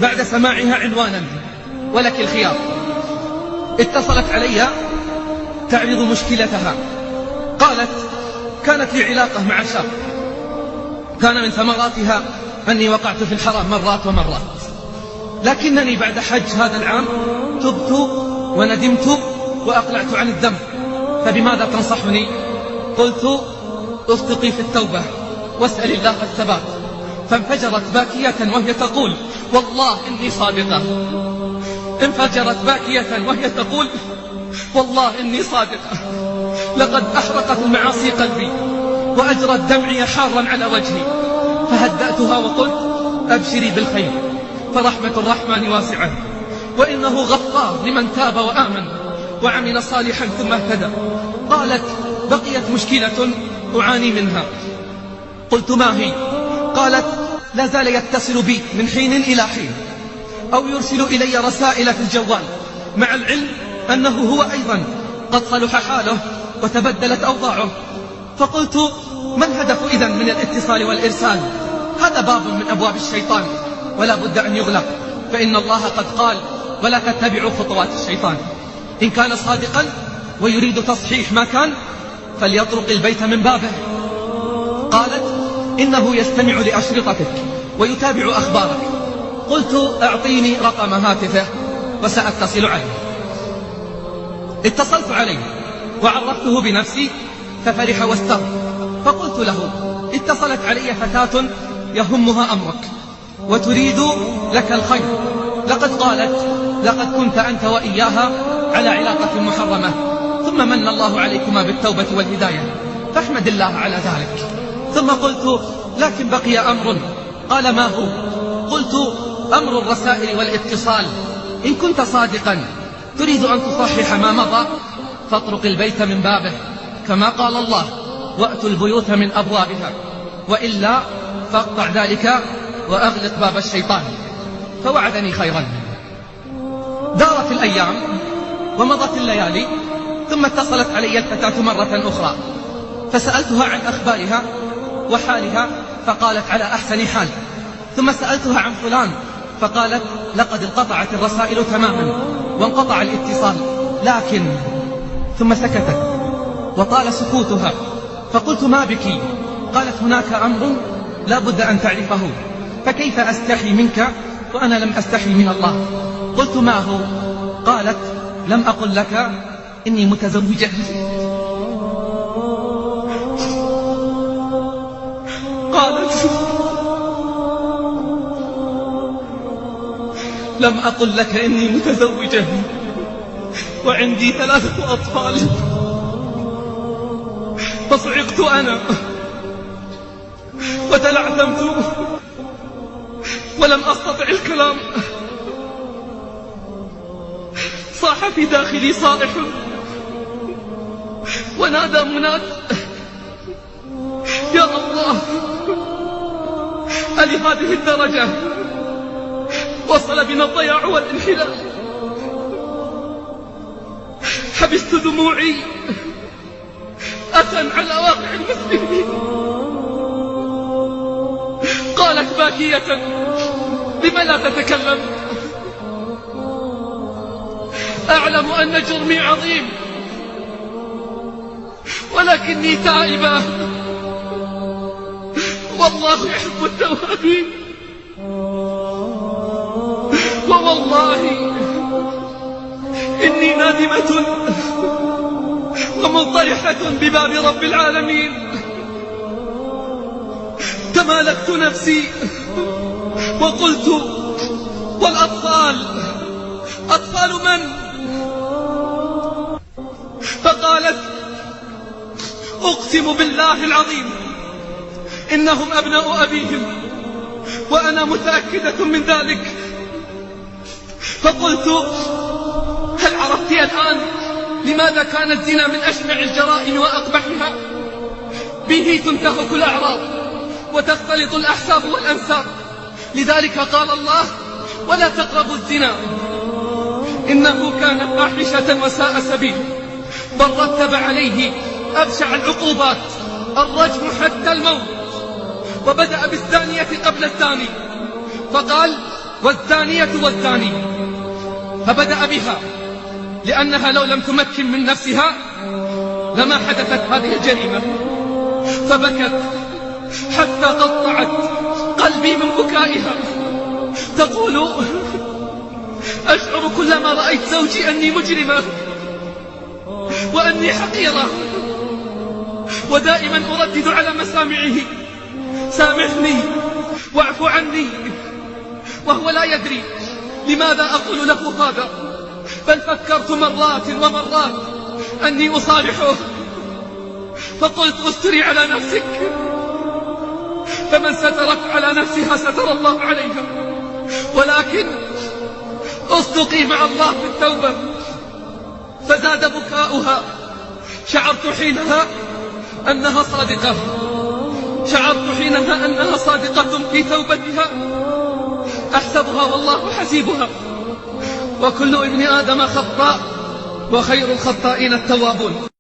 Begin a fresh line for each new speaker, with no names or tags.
بعد سماعها عنوانا ولك الخيار. اتصلت علي تعرض مشكلتها. قالت: كانت لي علاقة مع شاب، كان من ثمراتها أني وقعت في الحرام مرات ومرات، لكنني بعد حج هذا العام تبت وندمت وأقلعت عن الذنب، فبماذا تنصحني؟ قلت: اصدقي في التوبة واسأل الله الثبات. فانفجرت باكية وهي تقول: والله إني صادقة. انفجرت باكية وهي تقول: والله إني صادقة، لقد أحرقت المعاصي قلبي وأجرت دمعي حارا على وجهي. فهدأتها وقلت: أبشري بالخير، فرحمة الرحمن واسعة، وإنه غفار لمن تاب وآمن وعمل صالحا ثم اهتدى. قالت: بقيت مشكلة أعاني منها. قلت: ما هي؟ قالت: لا زال يتصل بي من حين إلى حين، أو يرسل إلي رسائل في الجوال، مع العلم أنه هو أيضا قد صلح حاله وتبدلت أوضاعه. فقلت: ما الهدف إذن من الاتصال والإرسال؟ هذا باب من أبواب الشيطان ولا بد أن يغلق، فإن الله قد قال: ولا تتبعوا خطوات الشيطان. إن كان صادقا ويريد تصحيح ما كان فليطرق البيت من بابه. قالت: إنه يستمع لأشرطتك ويتابع أخبارك. قلت: أعطيني رقم هاتفه وسأتصل عليه. اتصلت عليه وعرفته بنفسي ففرح واستر، فقلت له: اتصلت علي فتاة يهمها أمرك وتريد لك الخير، لقد قالت: لقد كنت أنت وإياها على علاقة محرمة، ثم من الله عليكما بالتوبة والهداية، فاحمد الله على ذلك. ثم قلت: لكن بقي أمر. قال: ما هو؟ قلت: أمر الرسائل والاتصال. إن كنت صادقا تريد أن تصحح ما مضى فاطرق البيت من بابه، كما قال الله: وأتوا البيوت من أبوابها، وإلا فاقطع ذلك وأغلق باب الشيطان. فوعدني خيرا. دارت الأيام ومضت الليالي، ثم اتصلت علي الفتاة مرة أخرى، فسألتها عن أخبارها وحالها فقالت: على أحسن حال. ثم سألتها عن فلان فقالت: لقد انقطعت الرسائل تماما وانقطع الاتصال، لكن. ثم سكتت وطال سكوتها، فقلت: ما بك؟ قالت: هناك أمر لا بد أن تعرفه، فكيف أستحي منك وأنا لم أستحي من الله؟ قلت: ما هو؟ قالت: لم أقل لك إني متزوجة؟ قالت: لم أقل لك إني متزوجة وعندي 3 أطفال. فصعقت أنا وتلعثمت ولم أستطع الكلام. صاح في داخلي صائح ونادى مناد: يا الله، ألهذه الدرجة وصل بنا الضياع والانحلال؟ حبست دموعي أسا على واقع المسلمين. قالت باكية: لم لا تتكلم؟ أعلم أن جرمي عظيم، ولكني تائبة، والله يحب التوابين، ووالله إني نادمة ومنطرحة بباب رب العالمين. تمالكت نفسي وقلت: والأطفال، أطفال من؟ فقالت: أقسم بالله العظيم إنهم أبناء أبيهم، وأنا متأكدة من ذلك. فقلت: هل عرفت الآن لماذا كان الزنا من أشنع الجرائم وأقبحها؟ به تنتهك الأعراض وتختلط الأحساب والأنساب، لذلك قال الله: ولا تقربوا الزنا إنه كان فاحشة وساء سبيل. بل رتب عليه أبشع العقوبات، الرجم حتى الموت، وبدأ بالثانية قبل الثاني، فقال: والزانية والزاني، فبدأ بها لأنها لو لم تمكن من نفسها لما حدثت هذه الجريمة، فبكت حتى قطعت قلبي من بكائها، تقول: أشعر كلما رأيت زوجي أني مجرمة وأني حقيرة، ودائما أردد على مسامعه: سامحني واعف عني، وهو لا يدري لماذا أقول له هذا، بل فكرت مرات ومرات أني أصالحه، فقلت: استري على نفسك، فمن سترت على نفسها ستر الله عليها، ولكن اصدقي مع الله في التوبة. فزاد بكاؤها، شعرت حينها أنها صادقة، شعرت حينها أنها صادقة في توبتها، أحسبها والله حسيبها، وكل ابن آدم خطاء وخير الخطائين التوابون.